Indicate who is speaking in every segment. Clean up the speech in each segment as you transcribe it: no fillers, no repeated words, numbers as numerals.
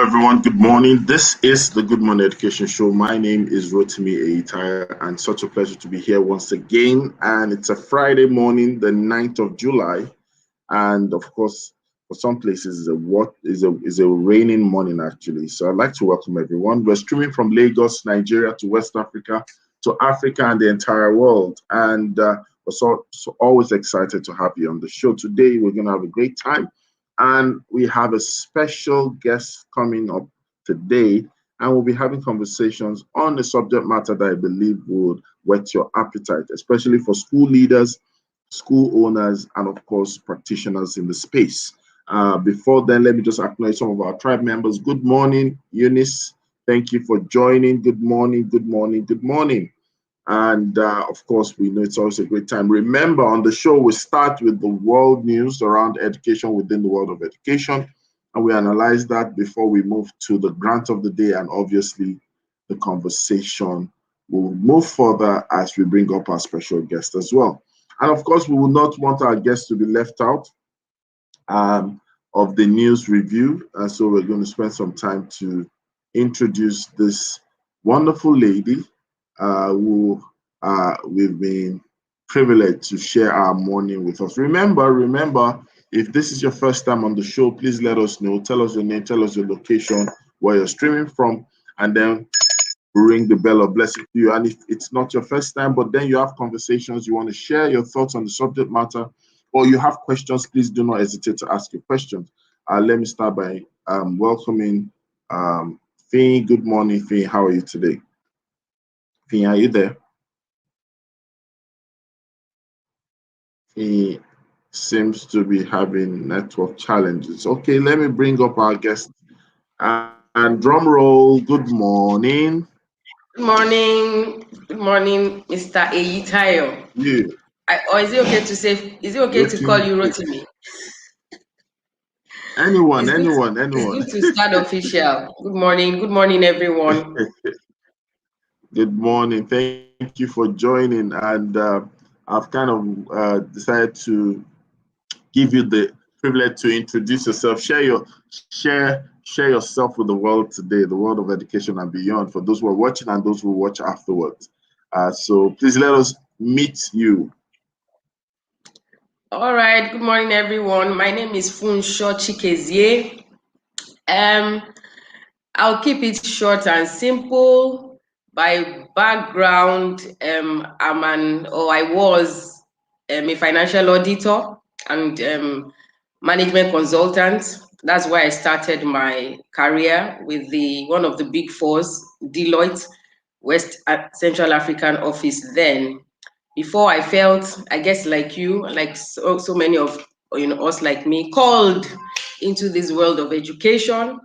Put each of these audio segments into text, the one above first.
Speaker 1: everyone. Good morning. This is the Good Morning Education Show. My name is Rotimi Eitire, and such a pleasure to be here once again. And it's a Friday morning, the 9th of July. And of course, for some places, is a raining morning actually. So I'd like to welcome everyone. We're streaming from Lagos, Nigeria, to West Africa, to Africa, and the entire world. And we're so always excited to have you on the show. Today, we're going to have a great time. And we have a special guest coming up today, and we'll be having conversations on the subject matter that I believe would whet your appetite, especially for school leaders, school owners, and of course, practitioners in the space. Before then, let me just acknowledge some of our tribe members. Good morning, Eunice. Thank you for joining. Good morning, good morning, good morning. And of course, we know it's always a great time. Remember, on the show, we start with the world news around education within the world of education. And we analyze that before we move to the grant of the day. And obviously, the conversation will move further as we bring up our special guest as well. And of course, we will not want our guests to be left out of the news review. And so we're going to spend some time to introduce this wonderful lady who we've been privileged to share our morning with us. Remember, if this is your first time on the show, please let us know. Tell us your name, tell us your location, where you're streaming from, and then ring the bell of blessing to you. And if it's not your first time, but then you have conversations, you want to share your thoughts on the subject matter, or you have questions, please do not hesitate to ask your questions. Let me start by welcoming Fee. Good morning, Fee. How are you today? Fee, are you there? He seems to be having network challenges. Okay, let me bring up our guest. And drum roll, good morning.
Speaker 2: Good morning. Good morning, Mr. Eyitayo.
Speaker 1: You.
Speaker 2: Or is it okay to say, is it okay to call you Rotimi?
Speaker 1: Anyone.
Speaker 2: It's good to start official. Good morning, everyone.
Speaker 1: Good morning. Thank you for joining. And I've kind of decided to give you the privilege to introduce yourself. Share yourself with the world today, the world of education and beyond, for those who are watching and those who will watch afterwards. So please let us meet you.
Speaker 2: All right. Good morning, everyone. My name is Funsho Chikezie. I'll keep it short and simple. By background, I was a financial auditor and management consultant. That's why I started my career with one of the big fours, Deloitte, West Central African office then. Before I felt, I guess like you, like so many of us like me, called into this world of education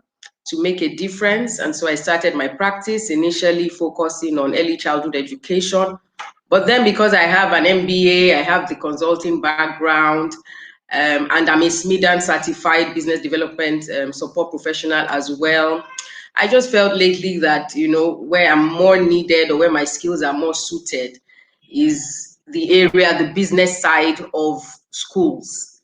Speaker 2: to make a difference. And so I started my practice, initially focusing on early childhood education. But then because I have an MBA, I have the consulting background, and I'm a SMIDAN certified business development support professional as well. I just felt lately that, where I'm more needed or where my skills are more suited is the business side of schools,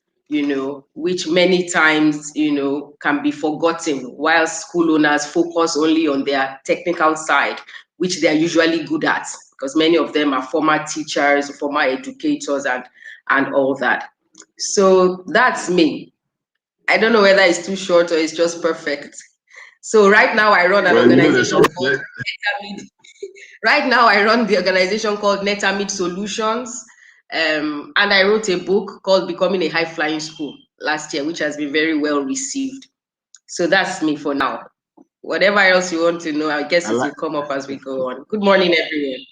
Speaker 2: which many times, can be forgotten while school owners focus only on their technical side, which they're usually good at, because many of them are former teachers, former educators, and all that. So that's me. I don't know whether it's too short or it's just perfect. So right now I run an organization called Right now I run the organization called Netamid Solutions. And I wrote a book called Becoming a High Flying School last year, which has been very well received. So that's me for now. Whatever else you want to know, I guess it will come up as we go on. Good morning, everyone.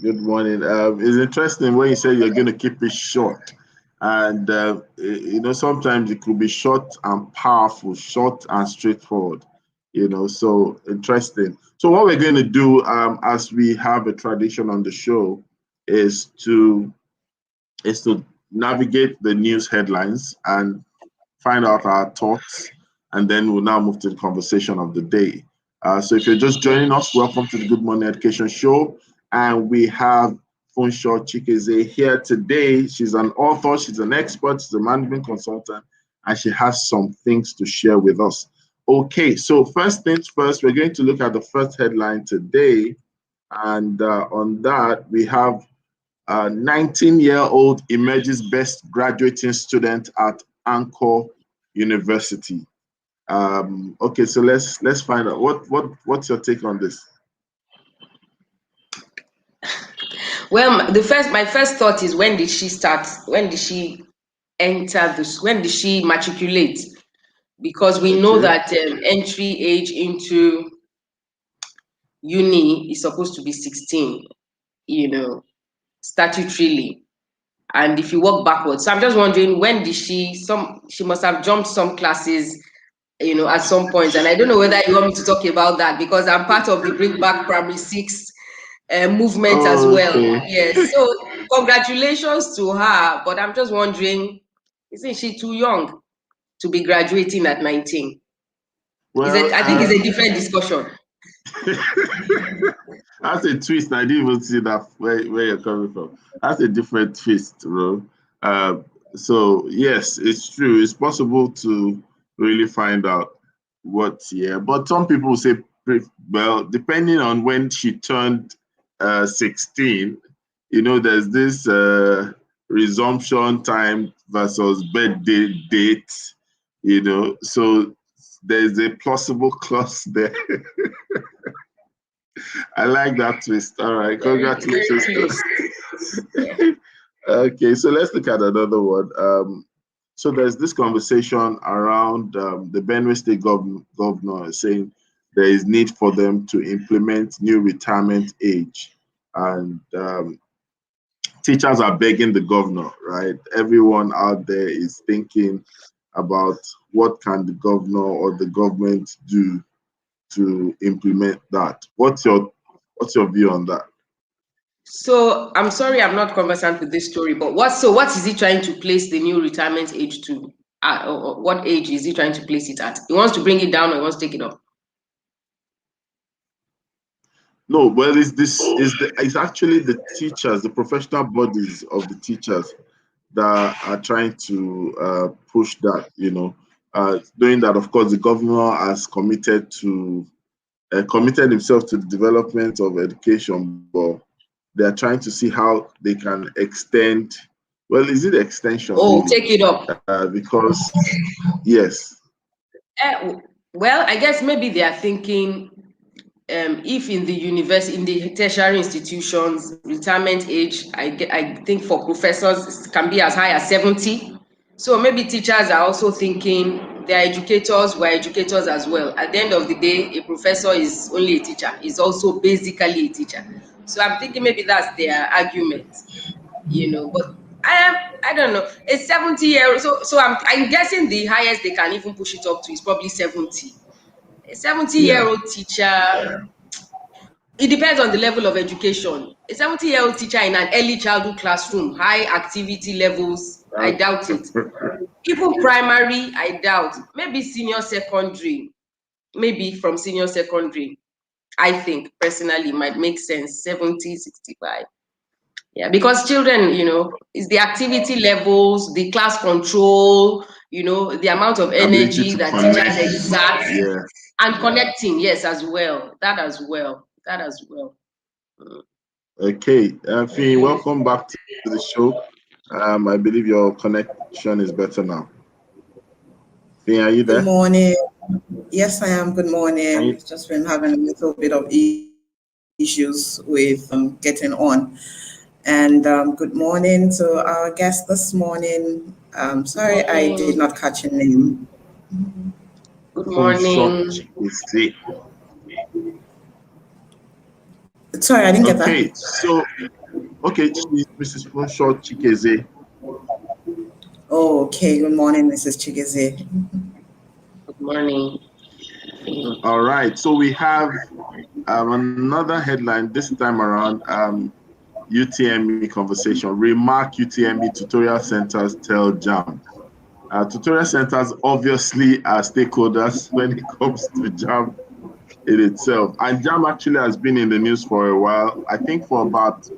Speaker 1: Good morning. It's interesting when you say you're going to keep it short. And, sometimes it could be short and powerful, short and straightforward, so interesting. So what we're going to do, as we have a tradition on the show, is to navigate the news headlines and find out our thoughts, and then we'll now move to the conversation of the day. So if you're just joining us, welcome to the Good Morning Education Show. And we have Funsho Chikezie here today. She's an author, she's an expert, she's a management consultant, and she has some things to share with us. Okay, so first things first, we're going to look at the first headline today. And on that, we have 19-year-old emerges best graduating student at Anchor University. Okay, so let's find out what's your take on this.
Speaker 2: Well, my first thought is, when did she start? When did she enter this? When did she matriculate? Because we know that entry age into uni is supposed to be 16, statutorily. And if you work backwards, so I'm just wondering, when did she must have jumped some classes, at some point. And I don't know whether you want me to talk about that, because I'm part of the Bring Back Primary 6 movement as well. Yes. So congratulations to her. But I'm just wondering, isn't she too young to be graduating at 19?
Speaker 1: Well,
Speaker 2: I think it's a different discussion.
Speaker 1: That's a twist. I didn't even see that where you're coming from. That's a different twist, bro. So yes, it's true. It's possible to really find out what's here. But some people say, well, depending on when she turned 16, there's this resumption time versus birthday date, so there's a plausible clause there. I like that twist. All right, congratulations. Okay, so let's look at another one. So there's this conversation around the Benue State governor saying there is need for them to implement new retirement age, and teachers are begging the governor, right? Everyone out there is thinking about what can the governor or the government do to implement that. What's your view on that?
Speaker 2: So I'm sorry, I'm not conversant with this story, but what is he trying to place the new retirement age to? Or what age is he trying to place it at? He wants to bring it down, or he wants to take it up?
Speaker 1: No, well, it's actually the teachers, the professional bodies of the teachers that are trying to push that. Doing that, of course, the governor has committed himself to the development of education, but they are trying to see how they can extend. Well, is it extension?
Speaker 2: Oh, really? Take it up.
Speaker 1: Because, yes.
Speaker 2: Well, I guess maybe they are thinking, if in the tertiary institutions, retirement age, I think for professors can be as high as 70. So maybe teachers are also thinking they are educators, we're educators as well. At the end of the day, a professor is only a teacher, is also basically a teacher. So I'm thinking maybe that's their argument, but I don't know. It's 70 years, so I'm guessing the highest they can even push it up to is probably 70. A 70-year-old teacher, it depends on the level of education. A 70-year-old teacher in an early childhood classroom, high activity levels, I doubt it. Even primary, I doubt. Maybe senior secondary, maybe from senior secondary, I think personally might make sense, 70, 65. Yeah, because children, it's the activity levels, the class control, the amount of energy that teachers exert, and connecting, yes, as well. That as well.
Speaker 1: Okay, Fee, welcome back to the show. I believe your connection is better now. Fee, are you there?
Speaker 3: Good morning. Yes, I am. Good morning. Just been having a little bit of issues with getting on. And good morning to our guest this morning. Sorry, I did not catch your name.
Speaker 2: Good morning.
Speaker 3: Sorry, I didn't get that.
Speaker 1: Okay, Mrs. Funshaw Chikeze.
Speaker 3: Oh, okay. Good morning, Mrs. Chikeze.
Speaker 2: Good morning.
Speaker 1: All right. So we have another headline this time around. UTME conversation. Remark UTME tutorial centers tell JAMB. Tutorial centers obviously are stakeholders when it comes to JAMB in itself. And JAMB actually has been in the news for a while. I think for about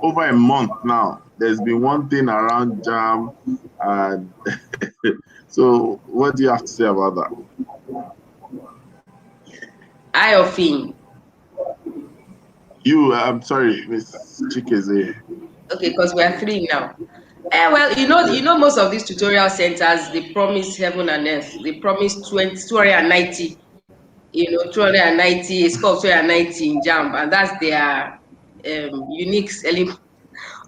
Speaker 1: over a month now. There's been one thing around JAMB. So what do you have to say about that?
Speaker 2: I or Finn?
Speaker 1: You, I'm sorry, Miss Chikeze.
Speaker 2: Okay, because we are 3 now. Well, you know, most of these tutorial centers, they promise heaven and earth. They promise 290, 290, a score of 290 in JAMB, and that's their unique selling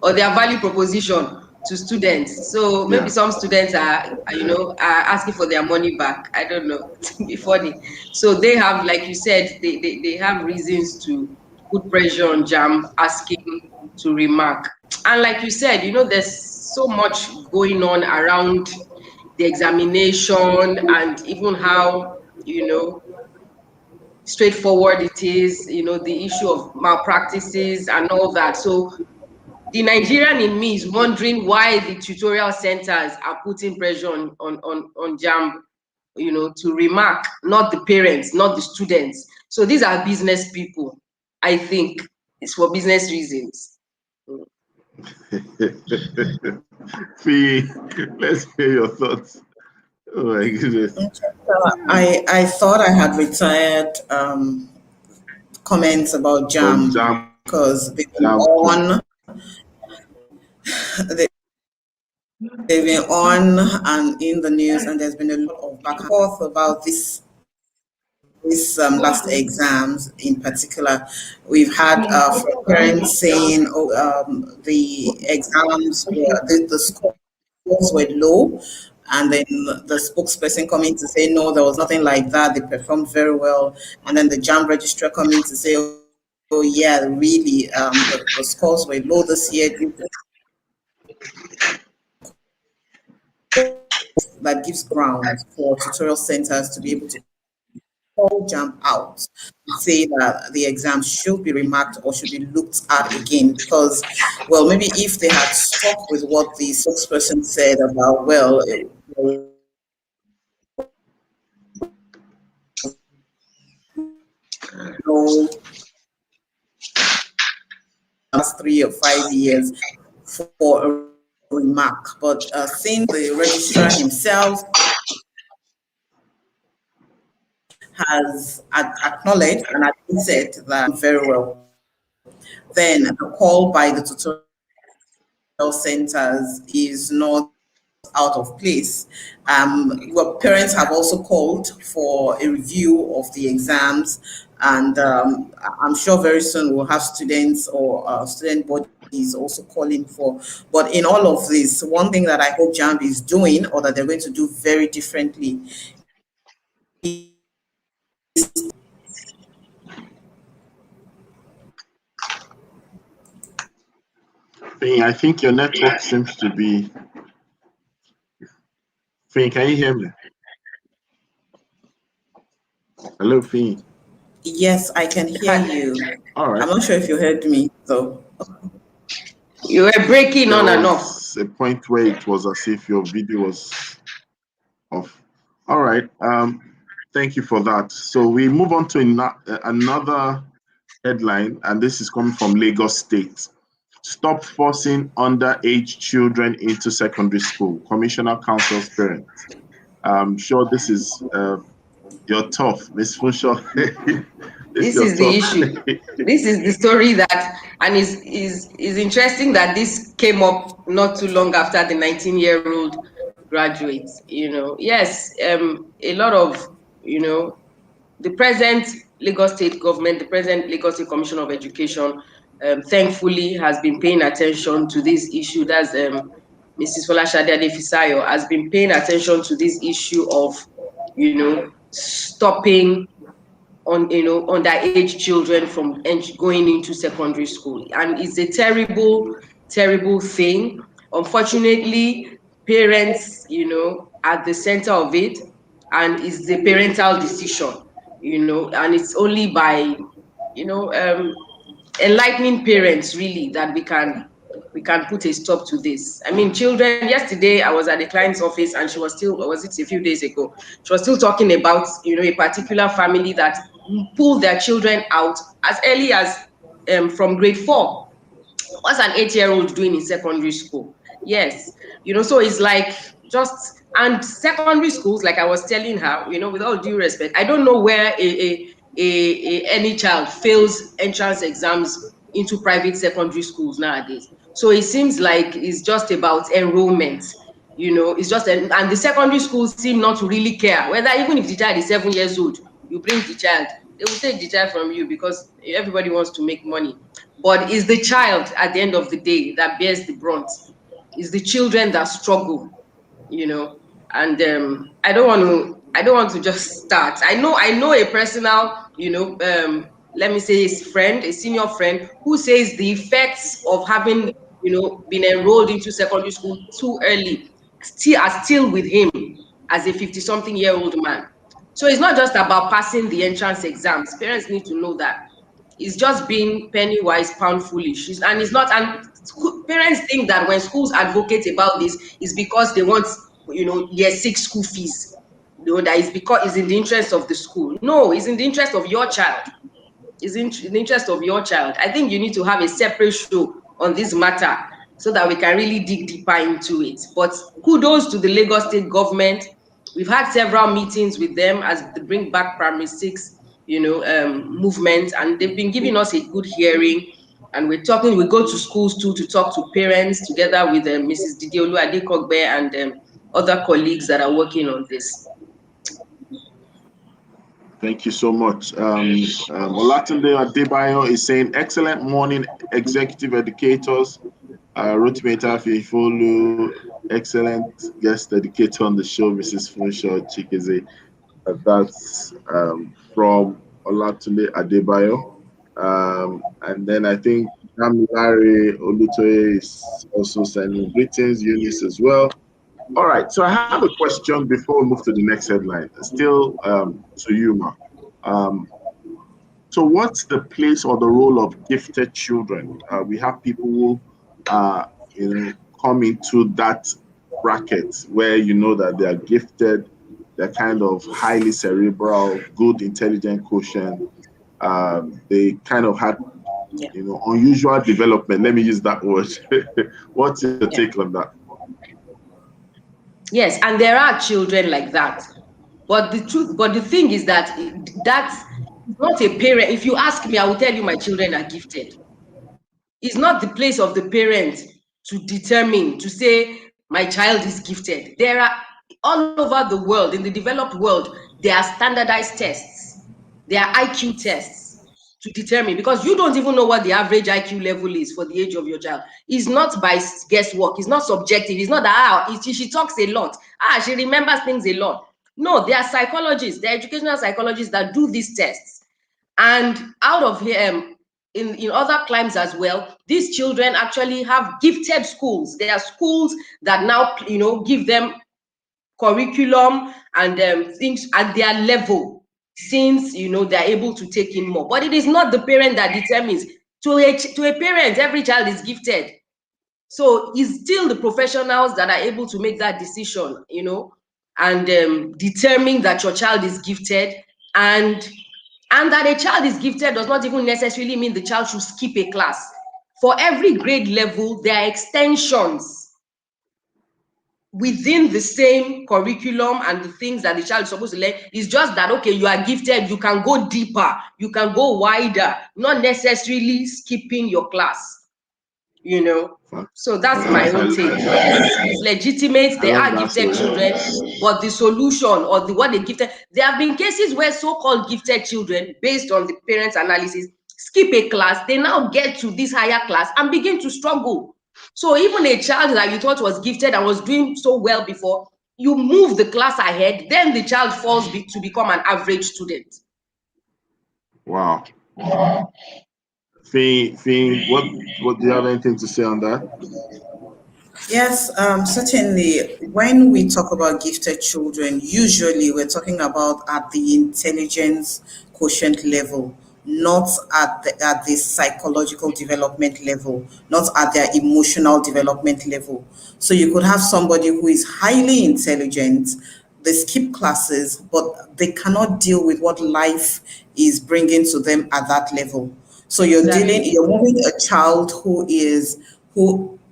Speaker 2: or their value proposition to students. So maybe some students are asking for their money back. I don't know. To be funny. So they have, like you said, they have reasons to put pressure on JAMB, asking to remark. And like you said, there's so much going on around the examination and even how, straightforward it is, the issue of malpractices and all that. So the Nigerian in me is wondering why the tutorial centers are putting pressure on JAMB, to remark, not the parents, not the students. So these are business people. I think it's for business reasons.
Speaker 1: Fee, let's hear your thoughts. Oh my goodness.
Speaker 3: I thought I had retired comments about JAMB because they've been on. They've been on and in the news, and there's been a lot of back and forth about this last exams in particular. We've had parents saying, the exams the scores were low, and then the spokesperson coming to say, no, there was nothing like that. They performed very well. And then the JAMB registrar coming to say, oh yeah, really, the scores were low this year. That gives ground for tutorial centers to be able to call JAMB out, say that the exam should be remarked or should be looked at again, because, well, maybe if they had stuck with what the spokesperson said about, well, last 3 or 5 years for a remark, but since the registrar himself has acknowledged and admitted that very well, then the call by the tutorial centers is not out of place. Well, parents have also called for a review of the exams, and I'm sure very soon we'll have students or student bodies also calling for. But in all of this, one thing that I hope JAMB is doing, or that they're going to do very differently,
Speaker 1: I think your network seems to be. Finn, can you hear me? Hello, Finn.
Speaker 3: Yes, I can hear you.
Speaker 1: All right.
Speaker 3: I'm not sure if you heard me, though.
Speaker 2: You were breaking on and off.
Speaker 1: A point where it was as if your video was off. All right. Thank you for that. So we move on to another headline, and this is coming from Lagos State. Stop forcing underage children into secondary school. Commissioner counsels parents. I'm sure this is your tough, Ms. Funshaw.
Speaker 2: This is the issue. This is the story that, and is interesting that this came up not too long after the 19-year-old graduates. Yes, a lot of, the present Lagos State government, the present Lagos State Commission of Education, thankfully has been paying attention to this issue. That's Mrs. Folashade Adefisayo has been paying attention to this issue of, stopping underage children from going into secondary school. And it's a terrible, terrible thing. Unfortunately, parents, at the center of it, and it's the parental decision, and it's only by, enlightening parents really that we can put a stop to this. I mean, children, yesterday I was at the client's office and she was still, or was it a few days ago, she was still talking about, a particular family that pulled their children out as early as from grade 4. What's an 8-year-old doing in secondary school? Yes, so it's like and secondary schools, like I was telling her, with all due respect, I don't know where a any child fails entrance exams into private secondary schools nowadays. So it seems like it's just about enrollment. You know, it's just, and the secondary schools seem not to really care whether, even if the child is 7 years old, you bring the child, they will take the child from you because everybody wants to make money. But it's the child at the end of the day that bears the brunt. It's the children that struggle, you know. And I don't want to just start. I know a personal, you know, let me say his friend, a senior friend, who says the effects of having, you know, been enrolled into secondary school too early are still with him as a 50-something-year-old man. So it's not just about passing the entrance exams. Parents need to know that. It's just being penny wise, pound foolish. And it's not, and parents think that when schools advocate about this, is because they want, you know, year 6 school fees. You know, that is because it's in the interest of the school. No, it's in the interest of your child. It's in the interest of your child. I think you need to have a separate show on this matter so that we can really dig deeper into it. But kudos to the Lagos State government. We've had several meetings with them as the Bring Back Primary 6, you know, movement, and they've been giving us a good hearing. And we're talking, we go to schools too to talk to parents together with Mrs. Didiolu Adekogbe and other colleagues that are working on this.
Speaker 1: Thank you so much. Olatunde Adebayo is saying, excellent morning, executive educators. Rotimi Fifolu, excellent guest educator on the show, Mrs. Funshaw Chikeze. That's from Olatunde Adebayo. And then I think Larry Olutoye is also sending greetings, Eunice as well. All right, so I have a question before we move to the next headline. Still to you, Mark. So what's the place or the role of gifted children? We have people who you know, come into that bracket where you know that they are gifted, they're kind of highly cerebral, good intelligent quotient. They kind of had, you know, unusual development. Let me use that word. What's your take on that?
Speaker 2: Yes, and there are children like that. But the thing is that that's not a parent. If you ask me, I will tell you my children are gifted. It's not the place of the parent to determine, to say my child is gifted. There are, all over the world, in the developed world, there are standardized tests. There are IQ tests to determine, because you don't even know what the average IQ level is for the age of your child. It's not by guesswork. It's not subjective. It's not that she talks a lot. She remembers things a lot. No, there are psychologists, there are educational psychologists that do these tests. And out of here, in other climes as well, these children actually have gifted schools. There are schools that now, you know, give them curriculum and things at their level, since, you know, they're able to take in more. But it is not the parent that determines. To a parent, every child is gifted. So it's still the professionals that are able to make that decision, you know, and determine that your child is gifted. And that a child is gifted does not even necessarily mean the child should skip a class. For every grade level, there are extensions within the same curriculum and the things that the child is supposed to learn. It's just that, okay, you are gifted, you can go deeper, you can go wider, not necessarily skipping your class, you know. So that's my own take. It's legitimate, they are gifted children, but the solution or what they gifted, there have been cases where so-called gifted children, based on the parents' analysis, skip a class, they now get to this higher class and begin to struggle. So even a child that you thought was gifted and was doing so well before, you move the class ahead, then the child falls to become an average student.
Speaker 1: Wow. Fee, what do you have anything to say on that?
Speaker 3: Yes, certainly. When we talk about gifted children, usually we're talking about at the intelligence quotient level, not at the psychological development level, not at their emotional development level. So you could have somebody who is highly intelligent, they skip classes, but they cannot deal with what life is bringing to them at that level. So you're moving a child who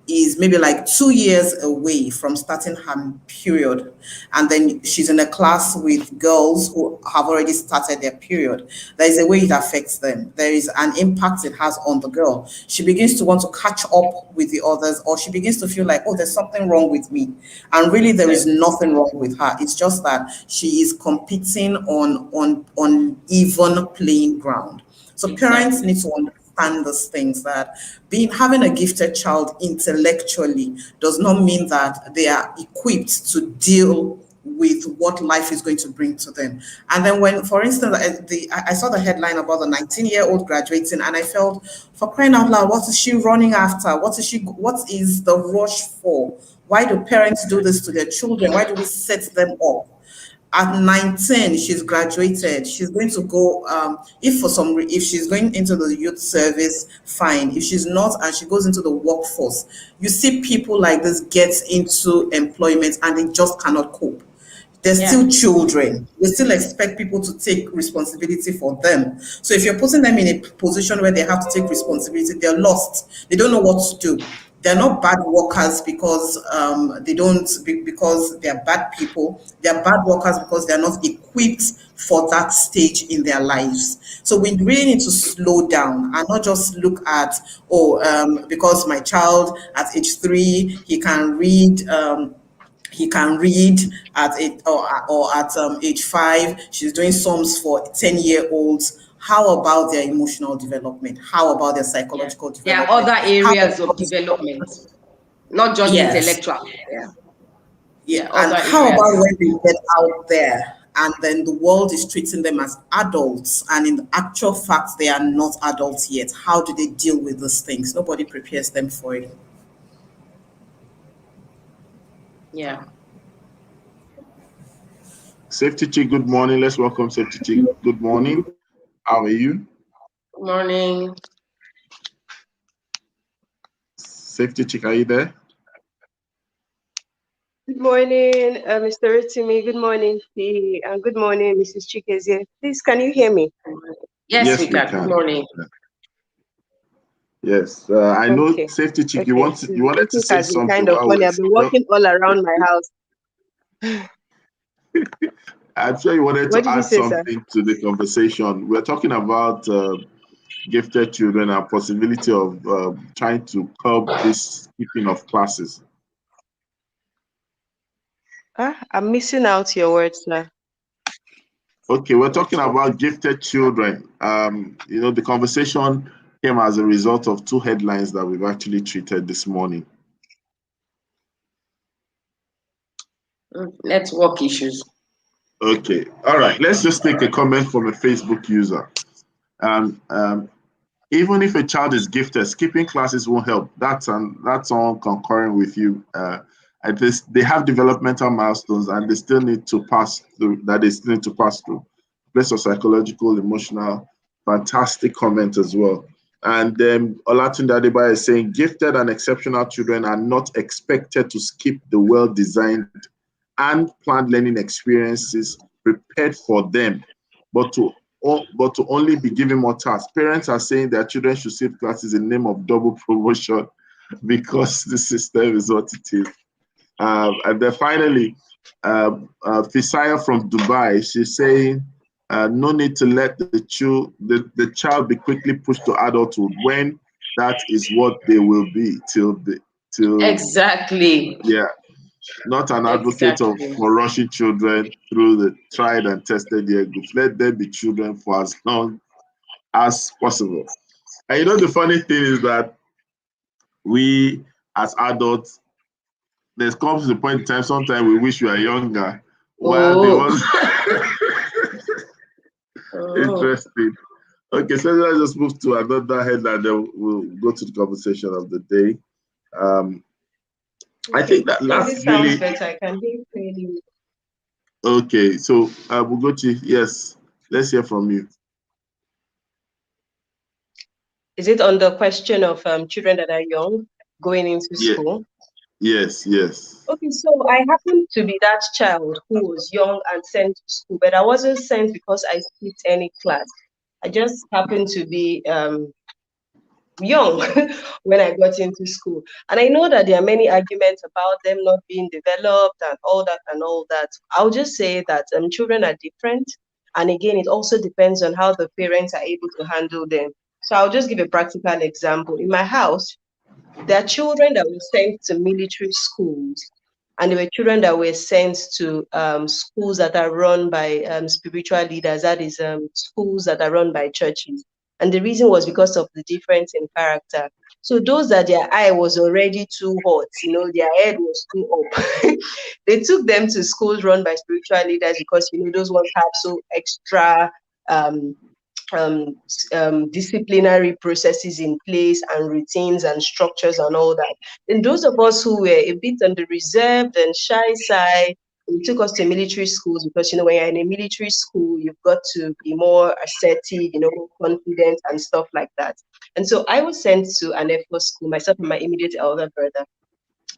Speaker 3: is maybe like 2 years away from starting her period, and then she's in a class with girls who have already started their period, there is a way it affects them. There is an impact it has on the girl. She begins to want to catch up with the others, or she begins to feel like, oh, there's something wrong with me. And really, there is nothing wrong with her. It's just that she is competing on even playing ground. So parents need to understand those things, that having a gifted child intellectually does not mean that they are equipped to deal with what life is going to bring to them. And then when, for instance, I saw the headline about the 19-year-old graduating, and I felt, for crying out loud, what is she running after? What is the rush for? Why do parents do this to their children? Why do we set them up? At 19, she's graduated. She's going to go, if she's going into the youth service, fine. If she's not, and she goes into the workforce, you see people like this get into employment and they just cannot cope. They're still children. We still expect people to take responsibility for them. So if you're putting them in a position where they have to take responsibility, they're lost. They don't know what to do. They're not bad workers because because they're bad people. They're bad workers because they're not equipped for that stage in their lives. So we really need to slow down and not just look at, because my child at age 3, he can read at age 5. She's doing sums for 10-year-olds. How about their emotional development? How about their psychological development?
Speaker 2: There are other areas of development, not just intellectual.
Speaker 3: And how about when they get out there and then the world is treating them as adults, and in actual fact they are not adults yet? How do they deal with these things? Nobody prepares them for it.
Speaker 2: Yeah.
Speaker 1: Safety Chick, good morning. Let's welcome Safety Chick. Good morning. How are you?
Speaker 2: Good morning.
Speaker 1: Safety Chick, are you there?
Speaker 4: Good morning, Mr. Rotimi. Good morning, P. And good morning, Mrs. Chikezie. Please, can you hear me?
Speaker 2: Yes, we can. Good morning.
Speaker 1: Yes, I know, Safety Chick, you wanted to say something.
Speaker 4: Kind of funny. I've been walking all around my house.
Speaker 1: I'm sure you wanted to add something to the conversation. We're talking about gifted children and possibility of trying to curb this skipping of classes.
Speaker 4: I'm missing out your words now.
Speaker 1: Okay, we're talking about gifted children. The conversation came as a result of 2 headlines that we've actually treated this morning.
Speaker 2: Network issues.
Speaker 1: Okay, all right. Let's just take a comment from a Facebook user. Even if a child is gifted, skipping classes won't help. That's all concurring with you. They have developmental milestones, and they still need to pass through. Place of psychological, emotional, fantastic comment as well. And Olatunde Adeba is saying, gifted and exceptional children are not expected to skip the well-designed and planned learning experiences prepared for them, but to only be given more tasks. Parents are saying their children should skip classes in the name of double promotion because the system is what it is. And then finally, Fisaya from Dubai, she's saying, no need to let the child be quickly pushed to adulthood when that is what they will be till
Speaker 2: exactly.
Speaker 1: Yeah. Not an advocate for rushing children through the tried and tested year groups. Let them be children for as long as possible. And the funny thing is that we as adults, there comes a point in time, sometimes we wish we were younger. Interesting. Okay, so let's just move to another headline, then we'll go to the conversation of the day. I think that last
Speaker 4: sounds better. I can hear clearly.
Speaker 1: Okay, so we'll go to, yes, let's hear from you.
Speaker 4: Is it on the question of children that are young going into school?
Speaker 1: Yes.
Speaker 4: Okay, so I happened to be that child who was young and sent to school, but I wasn't sent because I skipped any class. I just happened to be young when I got into school. And I know that there are many arguments about them not being developed and all that and all that. I'll just say that children are different. And again, it also depends on how the parents are able to handle them. So I'll just give a practical example. In my house, there are children that were sent to military schools, and there were children that were sent to schools that are run by spiritual leaders, that is, schools that are run by churches. And the reason was because of the difference in character. So those that their eye was already too hot, their head was too up, they took them to schools run by spiritual leaders because, those ones have so extra um, disciplinary processes in place and routines and structures and all that. And those of us who were a bit on the reserved and shy side, they took us to military schools because, when you're in a military school, you've got to be more assertive, confident and stuff like that. And so I was sent to an Air Force school, myself and my immediate elder brother.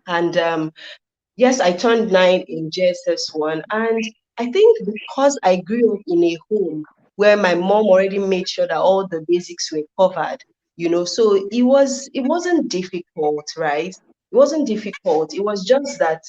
Speaker 4: And yes, I turned 9 in JSS1. And I think because I grew up in a home where my mom already made sure that all the basics were covered, so it wasn't difficult, right? It wasn't difficult. It was just that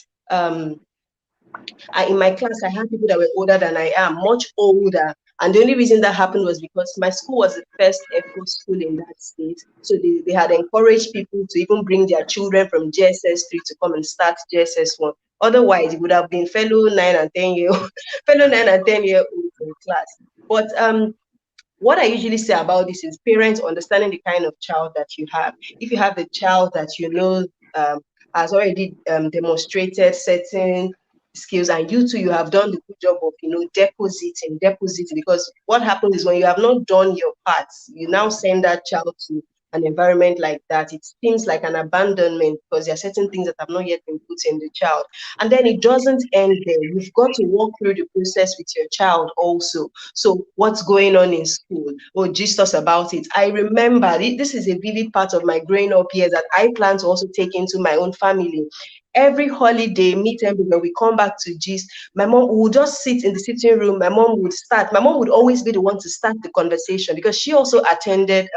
Speaker 4: in my class, I had people that were older than I am, much older. And the only reason that happened was because my school was the first ECHO school in that state. So they had encouraged people to even bring their children from JSS3 to come and start JSS1. Otherwise, it would have been fellow 9 and 10-year-olds in class. But what I usually say about this is parents understanding the kind of child that you have. If you have a child that has already demonstrated certain skills, and you have done the good job of depositing, because what happens is when you have not done your part, you now send that child to an environment like that. It seems like an abandonment because there are certain things that have not yet been put in the child. And then it doesn't end there. You've got to walk through the process with your child also. So what's going on in school? Oh, just us about it. I remember this is a vivid part of my growing up years that I plan to also take into my own family. Every holiday, when we come back to gist, my mom would just sit in the sitting room. My mom would always be the one to start the conversation because she also attended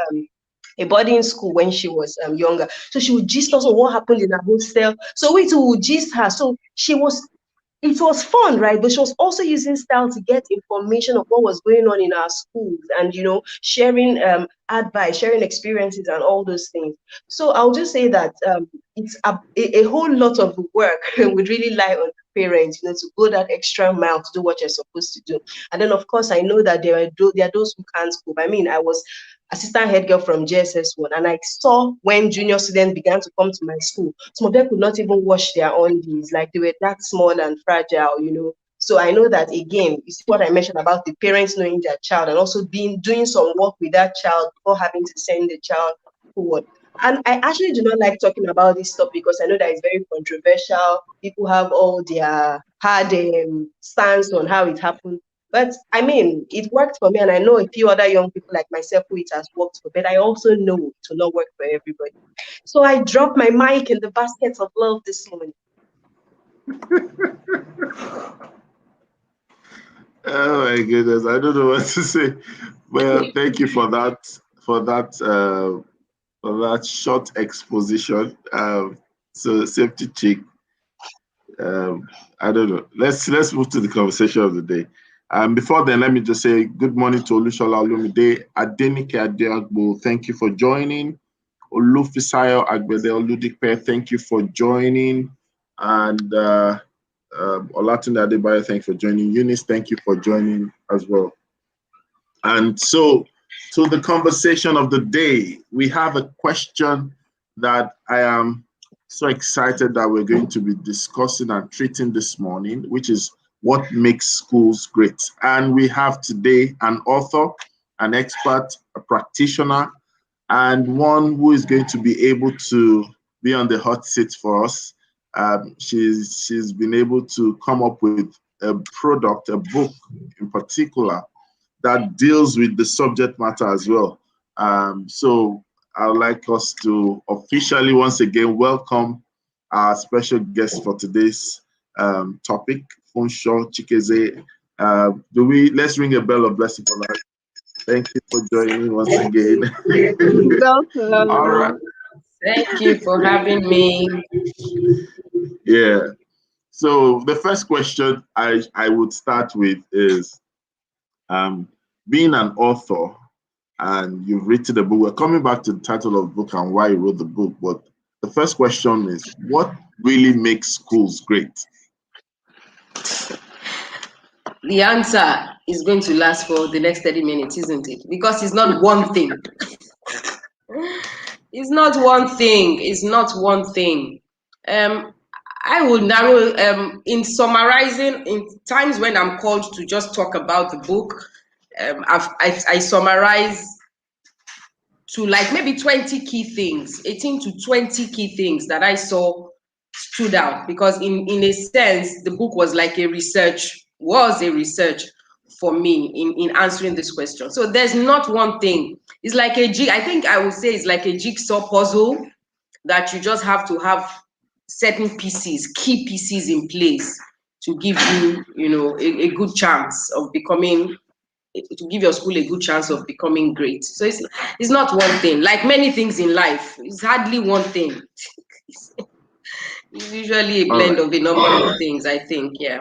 Speaker 4: a boarding school when she was younger. So she would gist us on what happened in her hostel. So we too would gist her. So it was fun, right? But she was also using style to get information of what was going on in our schools and, sharing advice, sharing experiences and all those things. So I'll just say that it's a whole lot of work would really lie on parents, to go that extra mile to do what you're supposed to do. And then, of course, I know that there are those who can't cope. I mean, I was assistant head girl from JSS1, and I saw when junior students began to come to my school, some of them could not even wash their undies, like they were that small and fragile, So I know that, again, you see what I mentioned about the parents knowing their child and also doing some work with that child before having to send the child forward. And I actually do not like talking about this stuff because I know that it's very controversial. People have all their hard stance on how it happened. But I mean, it worked for me, and I know a few other young people like myself who it has worked for, but I also know to not work for everybody. So I dropped my mic in the basket of love this morning.
Speaker 1: Oh my goodness, I don't know what to say. Well, thank you for that short exposition. So safety check. I don't know. Let's move to the conversation of the day. Before then, let me just say good morning to Olushola Olumide, Adenike Adeagbo. Thank you for joining. Olufisayo Agbede Oludipe, thank you for joining. And Olatunde Adebayo, thank you for joining. Eunice, thank you for joining as well. And so, to the conversation of the day, we have a question that I am so excited that we're going to be discussing and treating this morning, which is what makes schools great. And we have today an author, an expert, a practitioner, and one who is going to be able to be on the hot seat for us. She's been able to come up with a product, a book in particular, that deals with the subject matter as well. So I would like us to officially once again welcome our special guest for today's topic, Funsho Chikeze. Let's ring a bell of blessing for that. Thank you for joining me once again.
Speaker 4: Welcome.
Speaker 1: All right.
Speaker 2: Thank you for having me.
Speaker 1: Yeah. So the first question I would start with is being an author and you've written a book. We're coming back to the title of the book and why you wrote the book, but the first question is, what really makes schools great?
Speaker 2: The answer is going to last for the next 30 minutes, isn't it? Because it's not one thing. It's not one thing. It's not one thing. I will narrow, in summarizing, in times when I'm called to just talk about the book, I summarize to like maybe 20 key things, 18 to 20 key things that I saw stood out, because in a sense, the book was like a research for me in answering this question. So there's not one thing. It's like I think I would say it's like a jigsaw puzzle that you just have to have certain pieces, key pieces in place to give you, a good chance of becoming, to give your school a good chance of becoming great. So it's not one thing. Like many things in life, it's hardly one thing. It's usually a blend of a number of things, I think, yeah.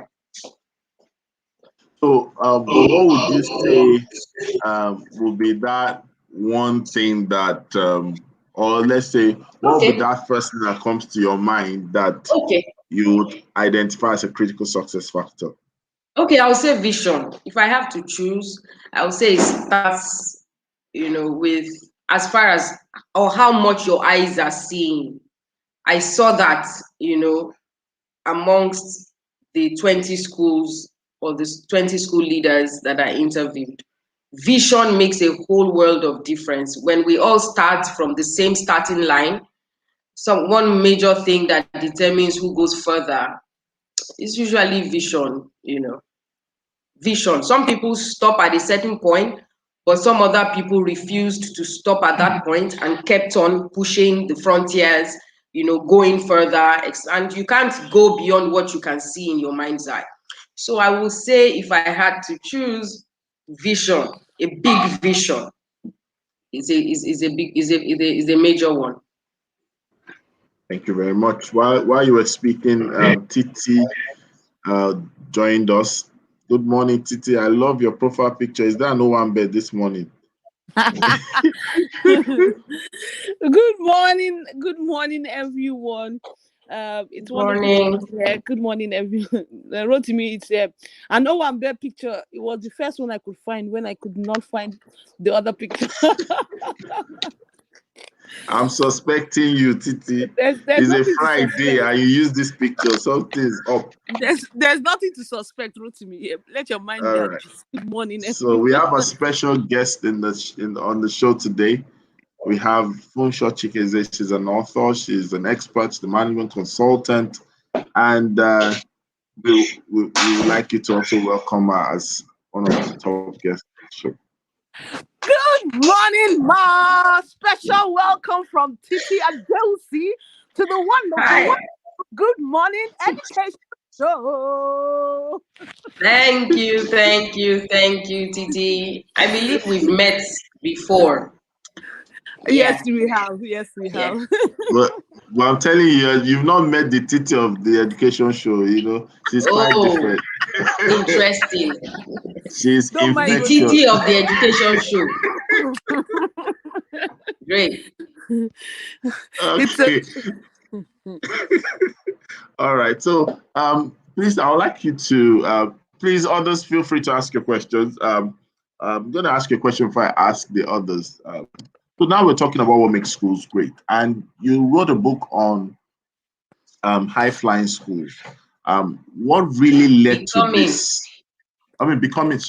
Speaker 1: So, but what would you say would be that one thing that, or let's say, what would be that first thing that comes to your mind that you would identify as a critical success factor?
Speaker 2: Okay, I would say vision. If I have to choose, I would say it starts, with as far as or how much your eyes are seeing. I saw that, amongst the 20 schools or the 20 school leaders that I interviewed. Vision makes a whole world of difference. When we all start from the same starting line, one major thing that determines who goes further is usually vision, Vision. Some people stop at a certain point, but some other people refused to stop at that point and kept on pushing the frontiers, going further. And you can't go beyond what you can see in your mind's eye. So I would say, if I had to choose, vision, a big vision is a major one.
Speaker 1: Thank you very much. While you were speaking, Titi joined us. Good morning, Titi. I love your profile picture. Is there no one bed this morning?
Speaker 5: Good morning, everyone. It's
Speaker 2: morning.
Speaker 5: Good morning, everyone. Rotimi, it's an Owambe picture. It was the first one I could find when I could not find the other picture.
Speaker 1: I'm suspecting you, Titi. It's a Friday and you use this picture. Something's up.
Speaker 5: There's nothing to suspect, Rotimi. Let your mind be at peace. Good morning, everyone.
Speaker 1: So we have a special guest on the show today. We have Funsho Chikeze. She's an author. She's an expert, the management consultant, and we would like you to also welcome her as one of the top guests on the show.
Speaker 5: Good morning, Ma. Special welcome from Titi and Delcy to the wonderful Good Morning Education Show.
Speaker 2: Thank you, Titi. I believe we've met before.
Speaker 5: Yes, we have.
Speaker 1: But I'm telling you, you've not met the Titi of the education show. She's quite different.
Speaker 2: Interesting.
Speaker 1: She's
Speaker 2: the Titi of the education show. Great.
Speaker 1: Okay. All right. So, please, I would like you to please, others, feel free to ask your questions. I'm going to ask you a question before I ask the others. So now we're talking about what makes schools great, and you wrote a book on high-flying schools. What really led to this? Becoming a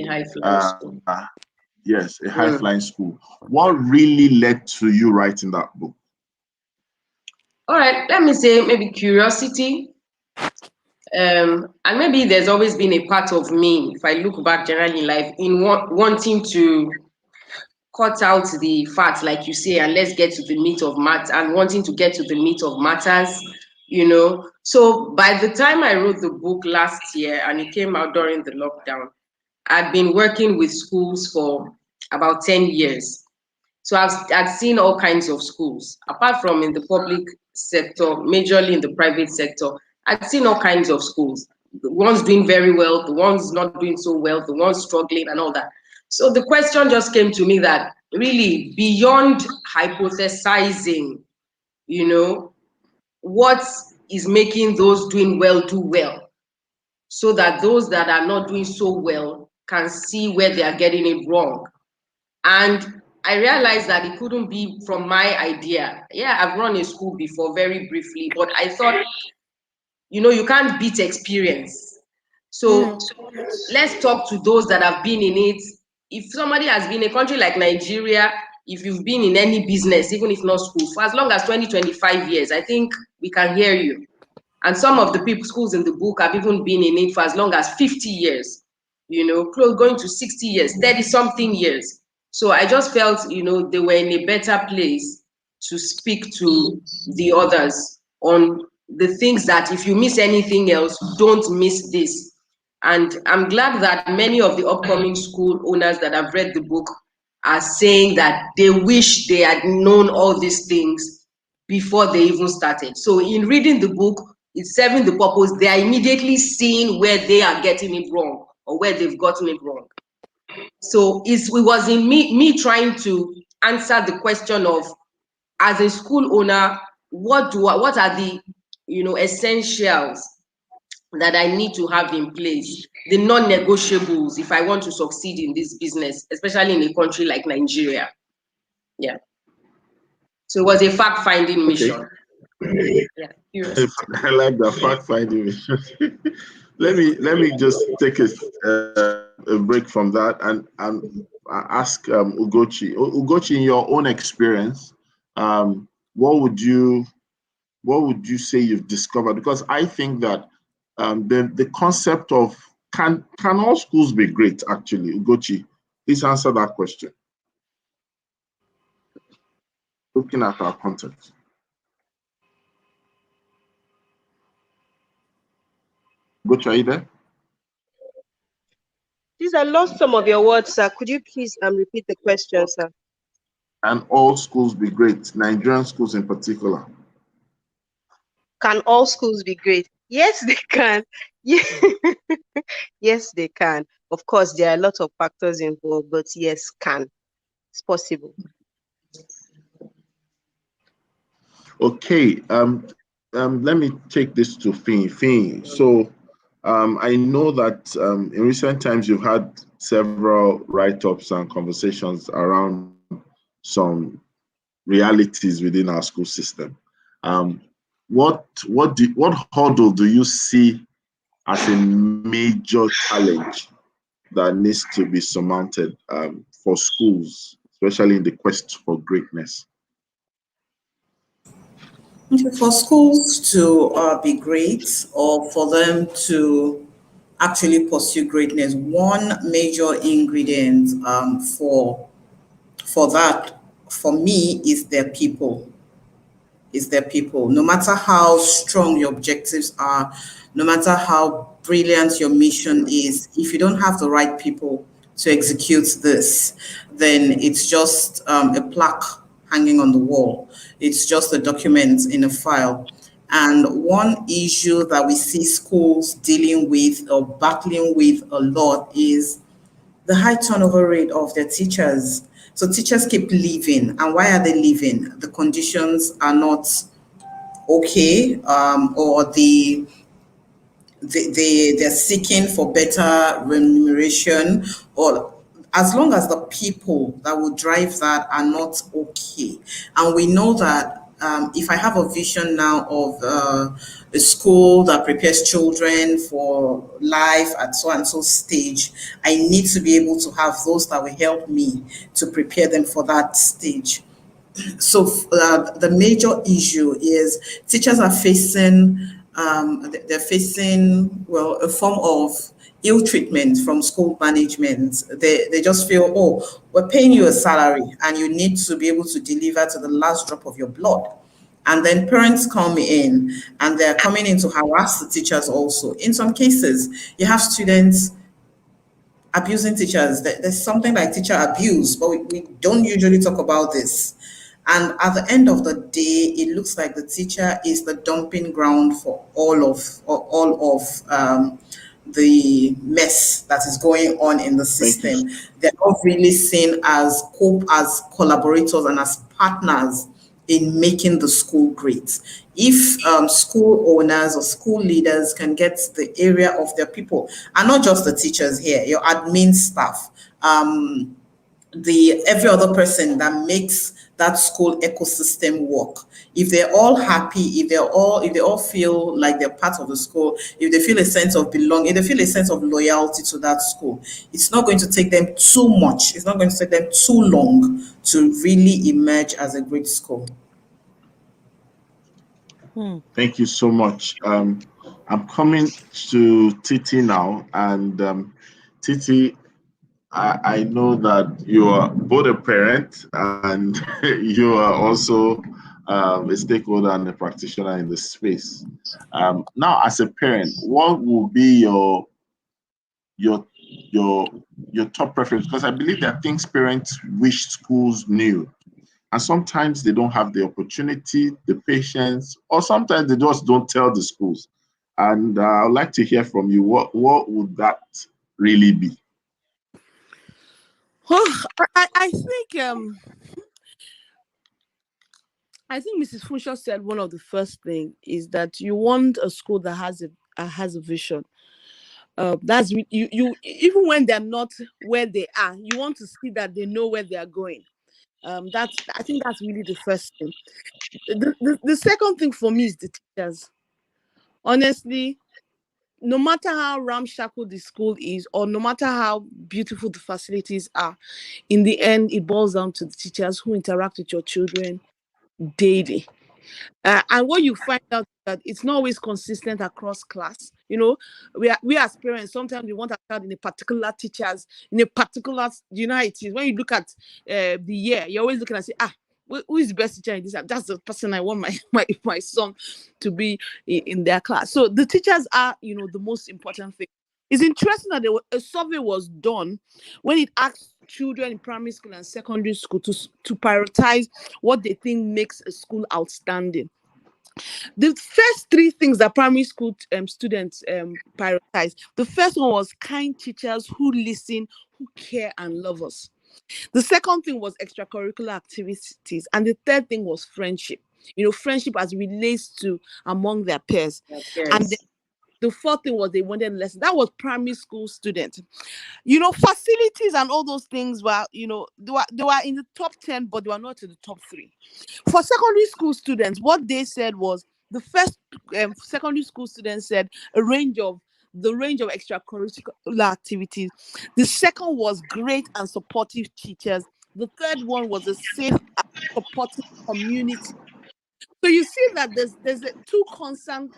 Speaker 1: high-flying school. Yes, a high-flying school. What really led to you writing that book?
Speaker 2: All right, let me say maybe curiosity. And maybe there's always been a part of me, if I look back generally in life, in wanting to cut out the facts, like you say, and let's get to the meat of matters, and wanting to get to the meat of matters, So by the time I wrote the book last year and it came out during the lockdown, I've been working with schools for about 10 years. So I've seen all kinds of schools, apart from in the public sector, majorly in the private sector. I've seen all kinds of schools, the ones doing very well, the ones not doing so well, the ones struggling and all that. So the question just came to me that really beyond hypothesizing, what is making those doing well do well, so that those that are not doing so well can see where they are getting it wrong. And I realized that it couldn't be from my idea. Yeah, I've run a school before, very briefly, but I thought, you can't beat experience. So let's talk to those that have been in it. If somebody has been in a country like Nigeria, if you've been in any business, even if not school, for as long as 20, 25 years, I think we can hear you. And some of the schools in the book have even been in it for as long as 50 years, going to 60 years, 30-something years. So I just felt, they were in a better place to speak to the others on the things that if you miss anything else, don't miss this. And I'm glad that many of the upcoming school owners that have read the book are saying that they wish they had known all these things before they even started. So in reading the book, it's serving the purpose. They are immediately seeing where they are getting it wrong or where they've gotten it wrong. So it was in me trying to answer the question of, as a school owner, what are the essentials that I need to have in place, the non-negotiables if I want to succeed in this business, especially in a country like Nigeria. Yeah. So it was a fact-finding mission. Yeah,
Speaker 1: I like the fact-finding mission. let me just take a break from that and ask Ugochi. Ugochi, in your own experience, what would you say you've discovered? Because I think that the concept of can all schools be great? Actually, Ugochi, please answer that question. Looking at our context. Ugochi, are you there?
Speaker 4: Please, I lost some of your words, sir. Could you please repeat the question, sir?
Speaker 1: Can all schools be great? Nigerian schools in particular.
Speaker 4: Can all schools be great? Yes, they can. Yes, they can. Of course, there are a lot of factors involved, but yes, can. It's possible.
Speaker 1: Okay. Let me take this to Fin. So I know that in recent times you've had several write-ups and conversations around some realities within our school system. What hurdle do you see as a major challenge that needs to be surmounted for schools, especially in the quest for greatness?
Speaker 3: For schools to be great, or for them to actually pursue greatness, one major ingredient for that, for me, is their people. No matter how strong your objectives are, no matter how brilliant your mission is, if you don't have the right people to execute this, then it's just a plaque hanging on the wall. It's just a document in a file. And one issue that we see schools dealing with or battling with a lot is the high turnover rate of their teachers. So teachers keep leaving. And why are they leaving? The conditions are not okay, or they're seeking for better remuneration, or as long as the people that will drive that are not okay. And we know that if I have a vision now of a school that prepares children for life at so and so stage, I need to be able to have those that will help me to prepare them for that stage. So the major issue is teachers are facing, a form of ill treatment from school management. They just feel, oh, we're paying you a salary and you need to be able to deliver to the last drop of your blood. And then parents come in and they're coming in to harass the teachers also. In some cases, you have students abusing teachers. There's something like teacher abuse, but we don't usually talk about this. And at the end of the day, it looks like the teacher is the dumping ground for all of the mess that is going on in the system. They're not really seen as collaborators and as partners in making the school great. If school owners or school leaders can get the area of their people, and not just the teachers here, your admin staff, every other person that makes that school ecosystem work. If they're all happy, if they all feel like they're part of the school, if they feel a sense of belonging, if they feel a sense of loyalty to that school, it's not going to take them too much. It's not going to take them too long to really emerge as a great school.
Speaker 1: Thank you so much. I'm coming to Titi now, and Titi, I know that you are both a parent and you are also a stakeholder and a practitioner in the space. Now, as a parent, what will be your top preference? Because I believe there are things parents wish schools knew, and sometimes they don't have the opportunity, the patience, or sometimes they just don't tell the schools. And I'd like to hear from you. What would that really be?
Speaker 5: I think Mrs. Funshaw said one of the first thing is that you want a school that has a vision. That's you even when they're not where they are, you want to see that they know where they are going. I think that's really the first thing. The second thing for me is the teachers. Honestly, no matter how ramshackle the school is, or no matter how beautiful the facilities are, in the end, it boils down to the teachers who interact with your children daily. And what you find out that it's not always consistent across class. We as parents, sometimes we want a child in a particular teachers, in a particular united. When you look at the year, you're always looking and say, who is the best teacher in this? That's the person I want my son to be in their class. So the teachers are, the most important thing. It's interesting that a survey was done when it asked children in primary school and secondary school to prioritize what they think makes a school outstanding. The first three things that primary school students prioritize, the first one was kind teachers who listen, who care and love us. The second thing was extracurricular activities. And the third thing was friendship. Friendship as relates to among their peers. And the fourth thing was they wanted lessons. That was primary school students. Facilities and all those things were, they were in the top 10, but they were not in the top 3. For secondary school students, what they said was the first secondary school students said the range of extracurricular activities. The second was great and supportive teachers. The third one was a safe and supportive community. So you see that there's three constant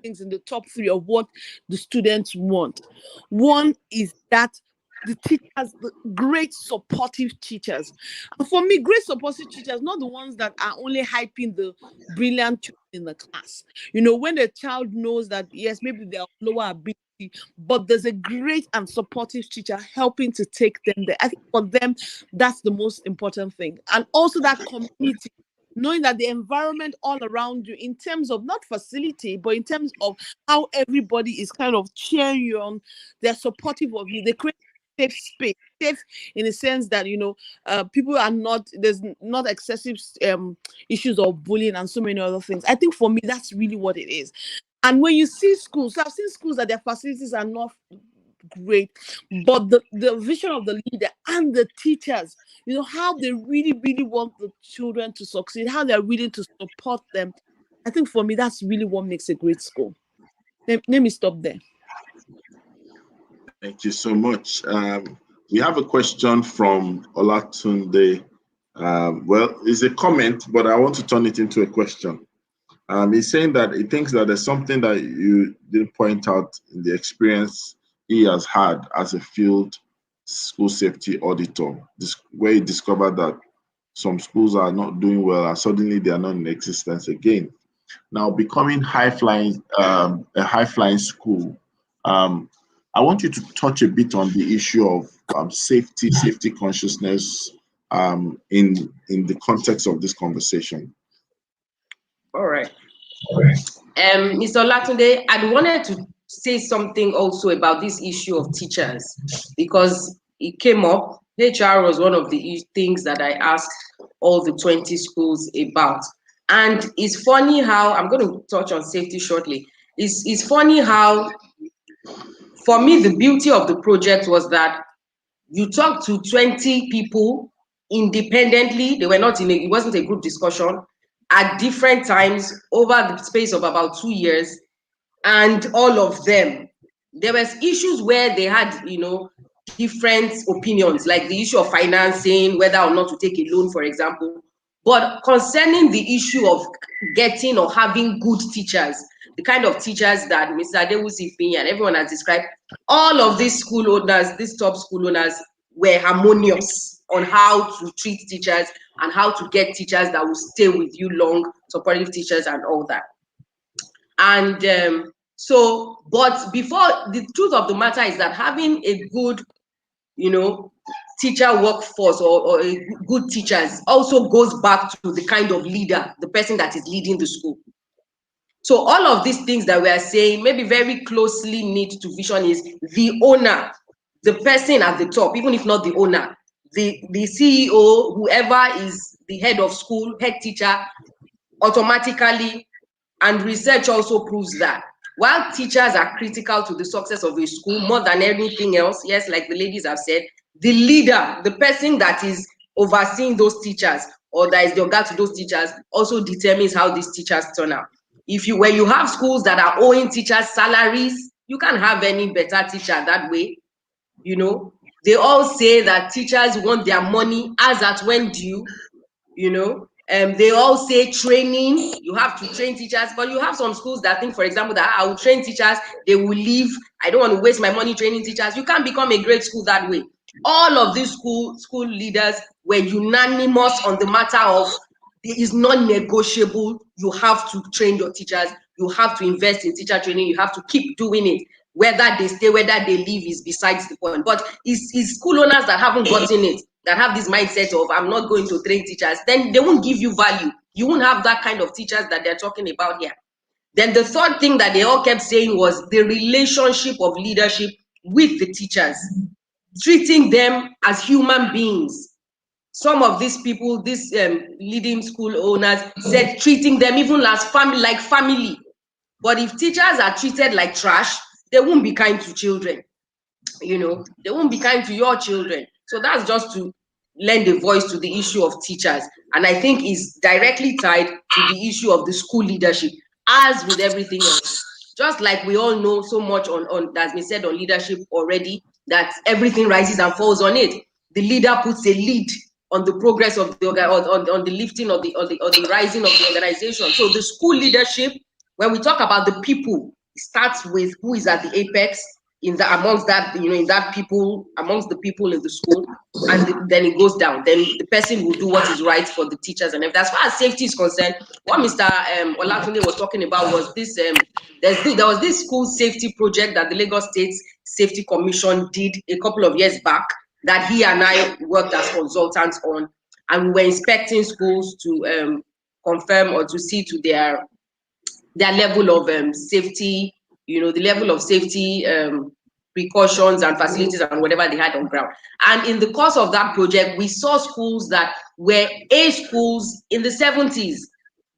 Speaker 5: things in the top 3 of what the students want. One is that the teachers, the great supportive teachers. And for me, great supportive teachers, not the ones that are only hyping the brilliant children in the class. When the child knows that, yes, maybe they are lower ability, but there's a great and supportive teacher helping to take them there. I think for them, that's the most important thing. And also that community, knowing that the environment all around you, in terms of not facility, but in terms of how everybody is kind of cheering you on, they're supportive of you. They create safe space, safe in the sense that people are not, there's not excessive issues of bullying and so many other things. I think for me, that's really what it is. And when you see schools, so I've seen schools that their facilities are not great, but the vision of the leader and the teachers, how they really want the children to succeed, how they're willing to support them. I think for me, that's really what makes a great school. Let me stop there.
Speaker 1: Thank you so much. We have a question from Olatunde. Well, it's a comment, but I want to turn it into a question. He's saying that he thinks that there's something that you didn't point out in the experience he has had as a field school safety auditor, where he discovered that some schools are not doing well and suddenly they are not in existence again. Now, becoming a high-flying school, I want you to touch a bit on the issue of safety consciousness in the context of this conversation.
Speaker 2: All right. Mr. Olatunde, I wanted to say something also about this issue of teachers, because it came up. HR was one of the things that I asked all the 20 schools about. And it's funny how, I'm going to touch on safety shortly. It's funny how, for me, the beauty of the project was that you talk to 20 people independently. They were not it wasn't a group discussion, at different times over the space of about 2 years. And all of them, there was issues where they had, different opinions, like the issue of financing, whether or not to take a loan, for example. But concerning the issue of getting or having good teachers, the kind of teachers that Mr. Adewusi and everyone has described, all of these school owners, these top school owners, were harmonious on how to treat teachers and how to get teachers that will stay with you long, supportive teachers and all that. And but before, the truth of the matter is that having a good, teacher workforce or a good teachers also goes back to the kind of leader, the person that is leading the school. So all of these things that we are saying, maybe very closely knit to vision, is the owner, the person at the top, even if not the owner, the CEO, whoever is the head of school, head teacher, automatically, and research also proves that while teachers are critical to the success of a school more than anything else, yes, like the ladies have said, the leader, the person that is overseeing those teachers or that is the guide to those teachers, also determines how these teachers turn out. When you have schools that are owing teachers salaries, you can't have any better teacher that way. They all say that teachers want their money as at when due. They all say training, you have to train teachers, but you have some schools that think, for example, that I will train teachers, they will leave, I don't want to waste my money training teachers. You can't become a great school that way. All of these school leaders were unanimous on the matter of it is non-negotiable. You have to train your teachers, you have to invest in teacher training, you have to keep doing it. Whether they stay, whether they leave is besides the point. But it's school owners that haven't gotten it, that have this mindset of I'm not going to train teachers, then they won't give you value. You won't have that kind of teachers that they're talking about here. Then the third thing that they all kept saying was the relationship of leadership with the teachers, treating them as human beings. Some of these people, these leading school owners, said treating them even as family, like family. But if teachers are treated like trash, they won't be kind to children. They won't be kind to your children. So that's just to lend a voice to the issue of teachers. And I think is directly tied to the issue of the school leadership, as with everything else. Just like we all know so much on that's been said on leadership already, that everything rises and falls on it. The leader puts a lead on the progress of the on the lifting of the rising of the organization. So the school leadership, when we talk about the people, it starts with who is at the apex amongst the people in the school, and then it goes down. Then the person will do what is right for the teachers. And as far as safety is concerned, what Mr. Olatunde was talking about was this. There was this school safety project that the Lagos State Safety Commission did a couple of years back, that he and I worked as consultants on, and we were inspecting schools to confirm or to see to their level of safety, the level of safety precautions and facilities and whatever they had on ground. And in the course of that project, we saw schools that were A schools in the 70s,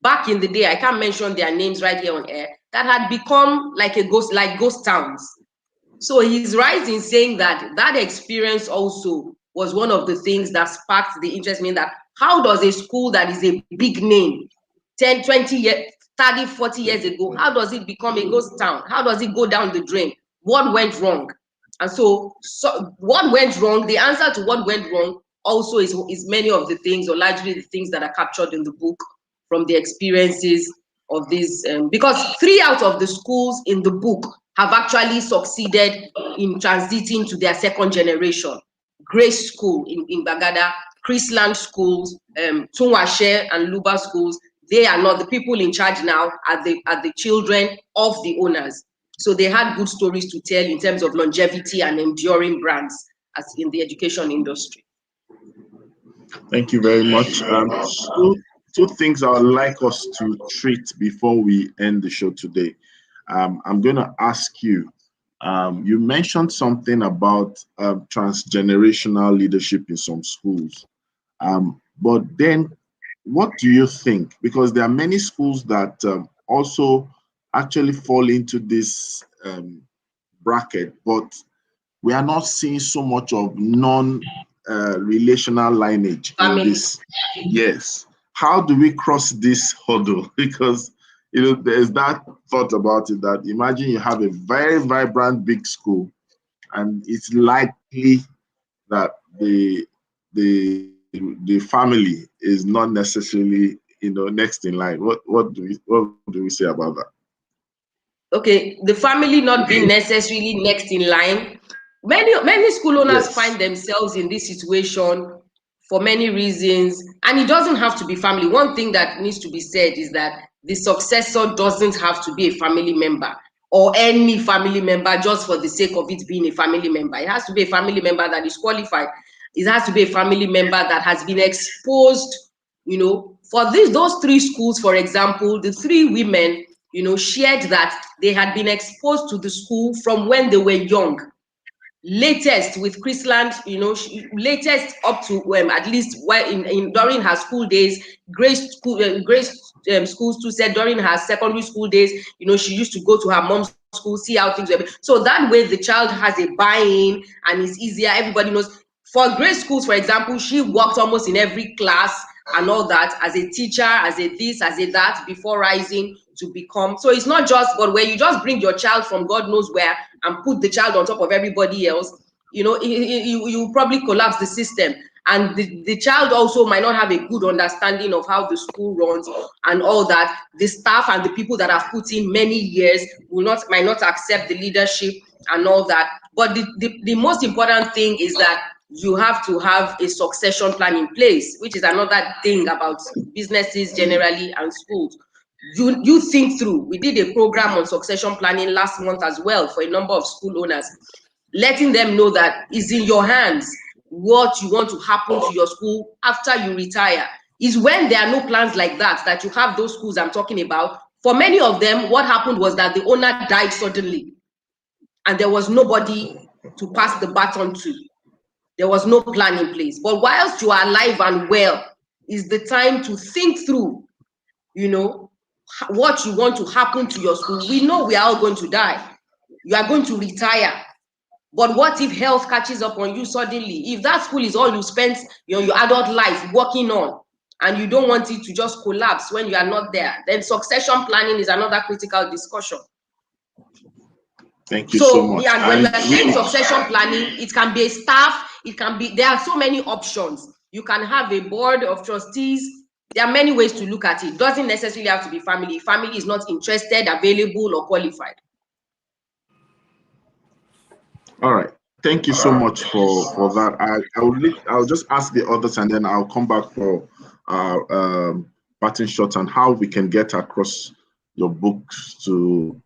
Speaker 2: back in the day, I can't mention their names right here on air, that had become like ghost towns. So he's right in saying that experience also was one of the things that sparked the interest in that. How does a school that is a big name 10, 20 years, 30, 40 years ago, how does it become a ghost town? How does it go down the drain? What went wrong? And so what went wrong, the answer to what went wrong also is many of the things, or largely the things that are captured in the book from the experiences of these, because 3 out of the schools in the book have actually succeeded in transiting to their second generation. Grace School in Bagada, Chrisland Schools, Tunwashe and Luba Schools, they are not the people in charge now, are the children of the owners. So they had good stories to tell in terms of longevity and enduring brands as in the education industry.
Speaker 1: Thank you very much. Two things I would like us to treat before we end the show today. I'm going to ask you, you mentioned something about transgenerational leadership in some schools. But then what do you think? Because there are many schools that also actually fall into this bracket, but we are not seeing so much of non-relational lineage in this. Yes. How do we cross this hurdle? Because there's that thought about it that imagine you have a very vibrant big school, and it's likely that the family is not necessarily next in line. What do we say about that?
Speaker 2: Okay, the family not being necessarily next in line. Many school owners find themselves in this situation for many reasons, and it doesn't have to be family. One thing that needs to be said is that the successor doesn't have to be a family member or any family member just for the sake of it being a family member. It has to be a family member that is qualified. It has to be a family member that has been exposed, for those three schools, for example, the three women, shared that they had been exposed to the school from when they were young. Latest with Chrisland, latest up to at least during her school days. Grace schools too said during her secondary school days, she used to go to her mom's school, see how things were. So that way the child has a buy-in and it's easier. Everybody knows. For Grace schools, for example, she worked almost in every class and all that as a teacher, as a this, as a that, before rising to become. So it's not just, but where you just bring your child from God knows where and put the child on top of everybody else, you probably collapse the system. And the child also might not have a good understanding of how the school runs and all that. The staff and the people that have put in many years might not accept the leadership and all that. But the most important thing is that you have to have a succession plan in place, which is another thing about businesses generally and schools. You think through. We did a program on succession planning last month as well for a number of school owners, letting them know that it's in your hands what you want to happen to your school after you retire. Is when there are no plans like that you have those schools I'm talking about. For many of them, what happened was that the owner died suddenly and there was nobody to pass the baton to. There was no plan in place. But whilst you are alive and well, is the time to think through, what you want to happen to your school. We know we are all going to die. You are going to retire. But what if health catches up on you suddenly? If that school is all you spent your adult life working on, and you don't want it to just collapse when you are not there, then succession planning is another critical discussion.
Speaker 1: Thank you so much.
Speaker 2: And when we are saying succession planning, it can be a staff, there are so many options. You can have a board of trustees. There are many ways to look at it. It doesn't necessarily have to be family. Family is not interested, available, or qualified.
Speaker 1: All right. Thank you so much for that. I'll just ask the others and then I'll come back for parting shots on how we can get across your books to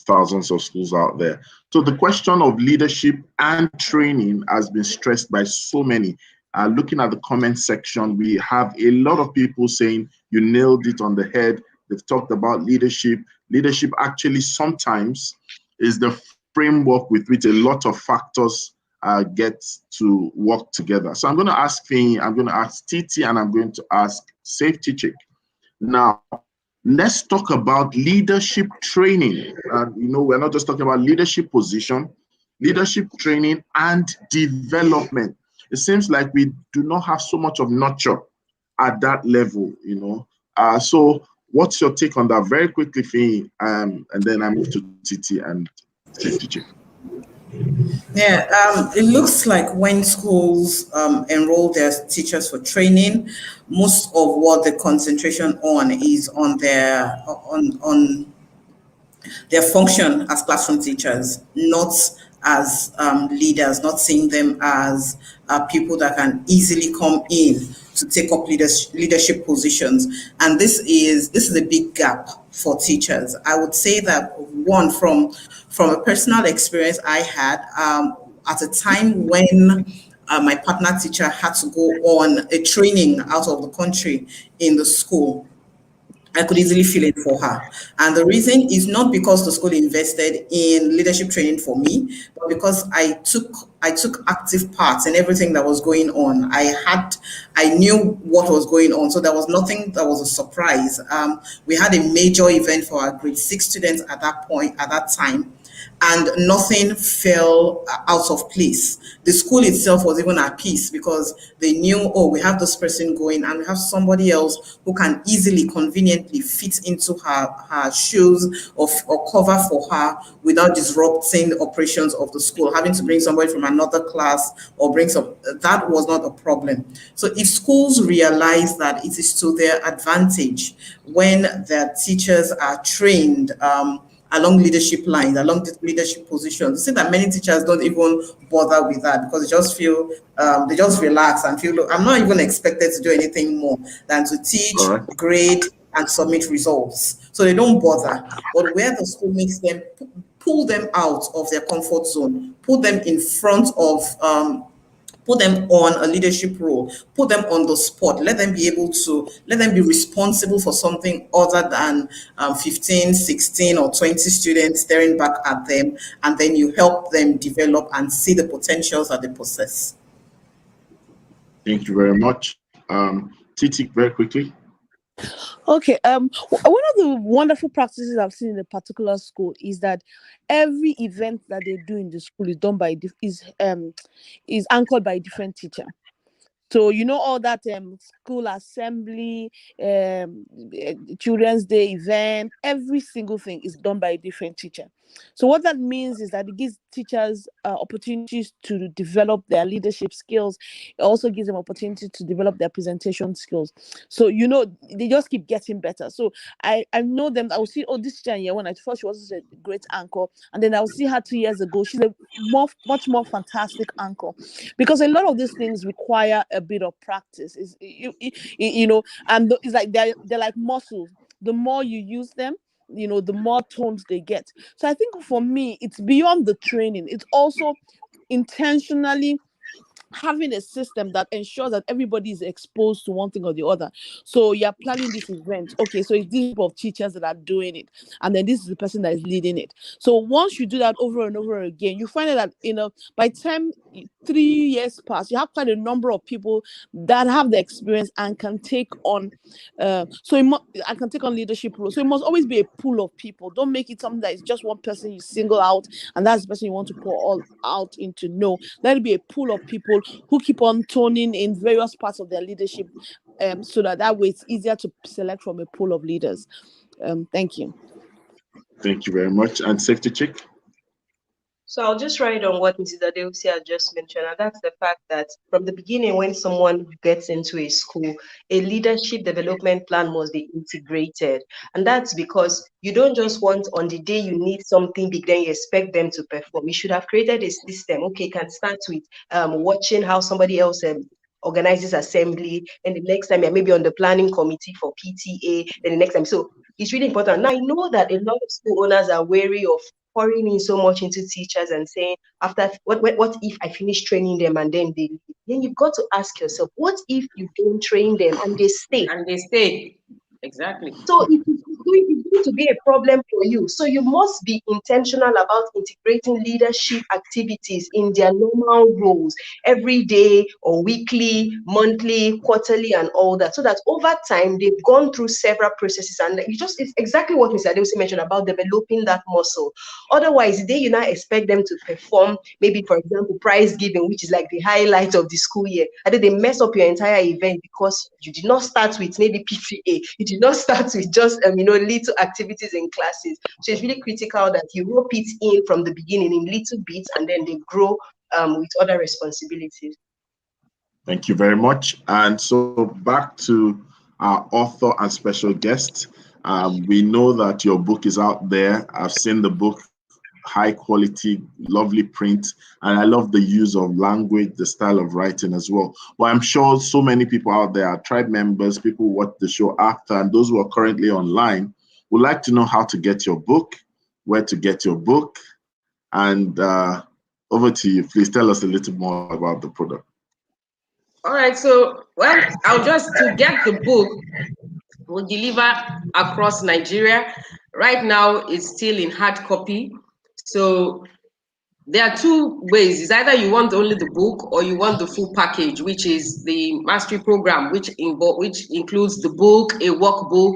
Speaker 1: thousands of schools out there. So the question of leadership and training has been stressed by so many. Looking at the comment section, we have a lot of people saying you nailed it on the head. They've talked about leadership. Leadership actually sometimes is the framework with which a lot of factors get to work together. So I'm going to ask Finn, I'm going to ask Titi, and I'm going to ask Safety Chick. Now, let's talk about leadership training. We're not just talking about leadership position, leadership training and development. It seems like we do not have so much of nurture at that level, So what's your take on that? Very quickly, Finn, and then I move to Titi and Safety Chick.
Speaker 3: Yeah, it looks like when schools enroll their teachers for training, most of what the concentration on is on their function as classroom teachers, not as leaders, not seeing them as people that can easily come in to take up leadership positions. And this is a big gap for teachers. I would say that one, from a personal experience I had, at a time when my partner teacher had to go on a training out of the country in the school, I could easily feel it for her. And the reason is not because the school invested in leadership training for me, but because I took active part in everything that was going on. I knew what was going on, so there was nothing that was a surprise. We had a major event for our grade 6 students at that time, and nothing fell out of place. The school itself was even at peace because they knew, oh, we have this person going and we have somebody else who can easily, conveniently fit into her shoes or cover for her without disrupting operations of the school. Having to bring somebody from another class or that was not a problem. So if schools realize that it is to their advantage when their teachers are trained along leadership lines, along leadership positions. You see that many teachers don't even bother with that because they just feel, they just relax and feel, look, I'm not even expected to do anything more than to teach, grade, and submit results. So they don't bother. But where the school makes them, pull them out of their comfort zone, put them in front of, put them on a leadership role, put them on the spot, let them be responsible for something other than 15, 16, or 20 students staring back at them, and then you help them develop and see the potentials that they possess.
Speaker 1: Thank you very much. Titi, very quickly.
Speaker 5: Okay. One of the wonderful practices I've seen in a particular school is that every event that they do in the school is done by is anchored by a different teacher. So all that school assembly, Children's Day event, every single thing is done by a different teacher. So what that means is that it gives teachers opportunities to develop their leadership skills. It also gives them opportunity to develop their presentation skills. So they just keep getting better. So I know them. I will see, this teacher in year one, I thought she was a great anchor, and then I will see her 2 years ago. She's a much more fantastic anchor, because a lot of these things require a bit of practice. And it's like they're like muscles. The more you use them, the more tones they get. So I think for me, it's beyond the training. It's also intentionally having a system that ensures that everybody is exposed to one thing or the other. So you're planning this event. Okay, so it's this group of teachers that are doing it, and then this is the person that is leading it. So once you do that over and over again, you find that by the time 3 years pass, you have quite a number of people that have the experience and can take on leadership roles. So it must always be a pool of people. Don't make it something that is just one person you single out and that's the person you want to pour all out into. No, let it be a pool of people who keep on toning in various parts of their leadership, so that way it's easier to select from a pool of leaders. Thank you.
Speaker 1: Thank you very much. And Safety Chick?
Speaker 4: So I'll just write on what Mrs. Adeusi had just mentioned, and that's the fact that from the beginning, when someone gets into a school, a leadership development plan must be integrated. And that's because you don't just want on the day you need something big, then you expect them to perform. You should have created a system. Okay, can start with watching how somebody else organizes assembly, and the next time you're maybe on the planning committee for PTA, then the next time. So it's really important. Now, I know that a lot of school owners are wary of pouring in so much into teachers and saying, after what if I finish training them and then they leave? Then you've got to ask yourself, what if you don't train them and they stay?
Speaker 2: Exactly.
Speaker 4: So it is going to be a problem for you. So you must be intentional about integrating leadership activities in their normal roles every day or weekly, monthly, quarterly, and all that. So that over time they've gone through several processes, and it's exactly what Mr. Adeusi mentioned about developing that muscle. Otherwise, the day you now expect them to perform, maybe for example, prize giving, which is like the highlight of the school year, and then they mess up your entire event because you did not start with maybe PTA. You did not start with just little activities in classes. So it's really critical that you rope it in from the beginning in little bits, and then they grow with other responsibilities.
Speaker 1: Thank you very much. And so back to our author and special guest. We know that your book is out there. I've seen the book, high quality, lovely print, and I love the use of language, the style of writing as well. But I'm sure so many people out there are tribe members, people who watch the show after, and those who are currently online would like to know how to get your book, where to get your book, and over to you. Please tell us a little more about the product.
Speaker 2: All right, so, well, to get the book, we'll deliver across Nigeria. Right now, it's still in hard copy. So there are two ways. It's either you want only the book or you want the full package, which is the mastery program, which includes the book, a workbook,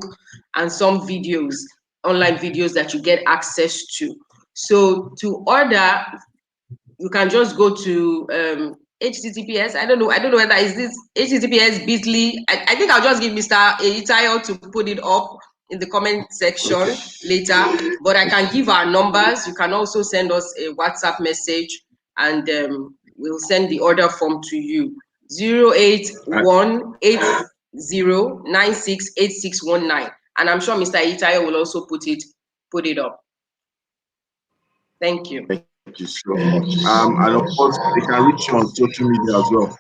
Speaker 2: and some videos, online videos that you get access to. So to order, you can just go to HTTPS. I don't know whether is this HTTPS Bitly. I think I'll just give Mr. Eitayo to put it up in the comment section later, but I can give our numbers. You can also send us a WhatsApp message, and we'll send the order form to you. 08180968619, and I'm sure Mr. Eitayo will also put it up. Thank you.
Speaker 1: Thank you so much. And of course, they can reach you on social media as well.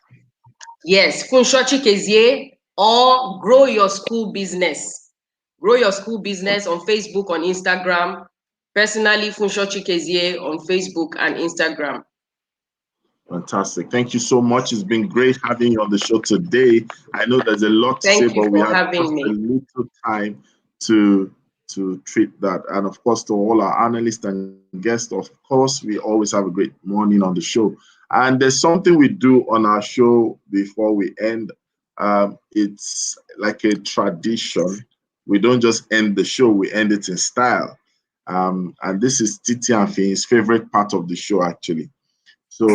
Speaker 2: Yes, Funsho Chikezie, or Grow Your School Business. Grow Your School Business on Facebook, on Instagram. Personally, Funsho Chikezie on Facebook and Instagram.
Speaker 1: Fantastic. Thank you so much. It's been great having you on the show today. I know there's a lot to say, but we have just a little time to treat that. And of course, to all our analysts and guests, of course, we always have a great morning on the show. And there's something we do on our show before we end. It's like a tradition. We don't just end the show, we end it in style. And this is Titi Afin's favorite part of the show, actually. So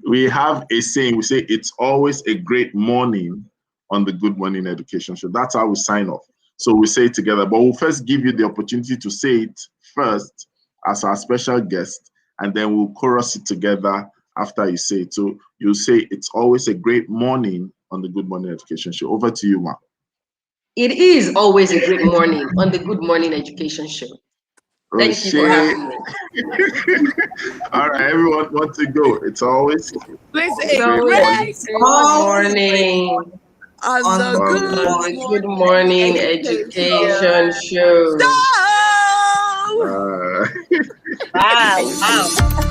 Speaker 1: we have a saying. We say it's always a great morning on the Good Morning Education Show. That's how we sign off. So we say it together, but we'll first give you the opportunity to say it first as our special guest, and then we'll chorus it together after you say it. So you'll say it's always a great morning on the Good Morning Education Show. Over to you, Ma.
Speaker 2: It is always a great morning on the Good Morning Education Show. Thank you for having me.
Speaker 1: All right, everyone wants to go. It's always
Speaker 2: a great morning
Speaker 5: on the
Speaker 2: Good Morning Education Show.
Speaker 5: Wow.
Speaker 2: Wow.